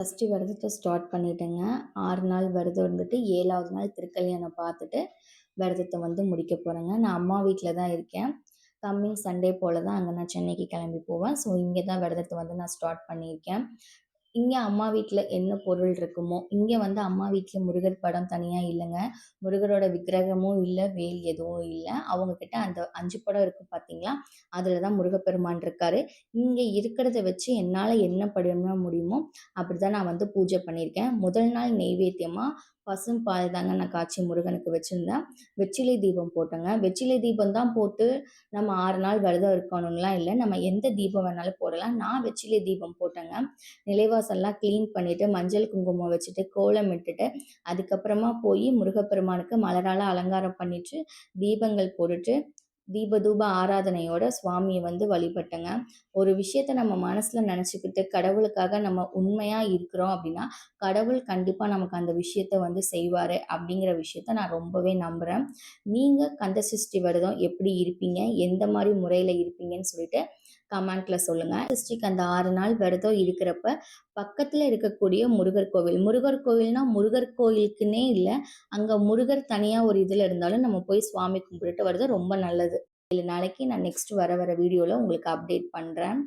First விரதத்த start பண்ணிட்டேங்க. 6 நாள் விரதம் இருந்துட்டு 7வது நாள் திருக்கல்யாணம் பார்த்துட்டு, விரதத்த முடிக்க போறேங்க. நான் அம்மா வீட்ல தான் இருக்கேன். கம்மிங் சண்டே போல தான் அங்க நான் சென்னைக்கு கிளம்பி போவேன். ஸோ, இங்க தான் விரதத்த நான் ஸ்டார்ட் பண்ணியிருக்கேன். இங்க அம்மா வீட்ல என்ன பொருள் இருக்குமோ, இங்க அம்மா வீட்ல முருகர் படம் தனியா இல்லங்க. முருகரோட விக்கிரகமும் இல்ல, வேல் எதுவும் இல்ல. அவங்க கிட்ட அந்த 5 படம் இருக்கு பார்த்தீங்களா? அதுல தான் முருகப்பெருமான் இருக்காரு. இங்க இருக்கிறத வச்சு என்னால என்ன பண்ண முடியுமோ, அப்படிதான் நான் பூஜை பண்ணியிருக்கேன். முதல் நாள் நெய்வேத்தியமா பசும்பால் தாங்க நான் காய்ச்சி முருகனுக்கு வச்சிருந்தேன். வெற்றிலை தீபம் போட்டேங்க. வெற்றிலை தீபம் தான் போட்டு நம்ம 6 நாள் விரதம் இருக்கணும்லாம் இல்ல. நம்ம எந்த தீபம் வேணாலும் போடலாம். நான் வெற்றிலை தீபம் போட்டேங்க. நிலைவாசல்லாம் கிளீன் பண்ணிட்டு, மஞ்சள் குங்குமம் வச்சுட்டு, கோலம் இட்டுட்டு, அதுக்கப்புறமா போய் முருகப்பெருமானுக்கு மலரால அலங்காரம் பண்ணிட்டு, தீபங்கள் போட்டுட்டு, தீப தூப ஆராதனையோட சுவாமிய வழிபட்டேங்க. ஒரு விஷயத்த நம்ம மனசுல நெனச்சுக்கிட்டு, கடவுளுக்காக நம்ம உண்மையா இருக்கிறோம் அப்டின்னா, கடவுள் கண்டிப்பா நமக்கு அந்த விஷயத்த செய்வாரு அப்டிங்கிற விஷயத்த நான் ரொம்பவே நம்புறேன். நீங்க கந்த சஷ்டி விரதம் எப்படி இருப்பீங்க? எந்த மாரி முறையில இருப்பீங்கன்னு சொல்லிட்டு கமெண்ட்ல சொல்லுங்க. சஷ்டிக்கு அந்த 6 நாள் விரதம் இருக்கிறப்ப, பக்கத்துல இருக்கக்கூடிய முருகர் கோவில். முருகர் கோவில்னா, முருகர் கோயிலுக்குன்னே இல்ல. அங்க முருகர் தனியா ஒரு இதுல இருந்தாலும் நம்ம போய் சுவாமி கும்பிட்டுட்டு வர்றது ரொம்ப நல்லது. 7 நாளைக்கு நான் நெக்ஸ்ட் வர வீடியோல உங்களுக்கு அப்டேட் பண்றேன்.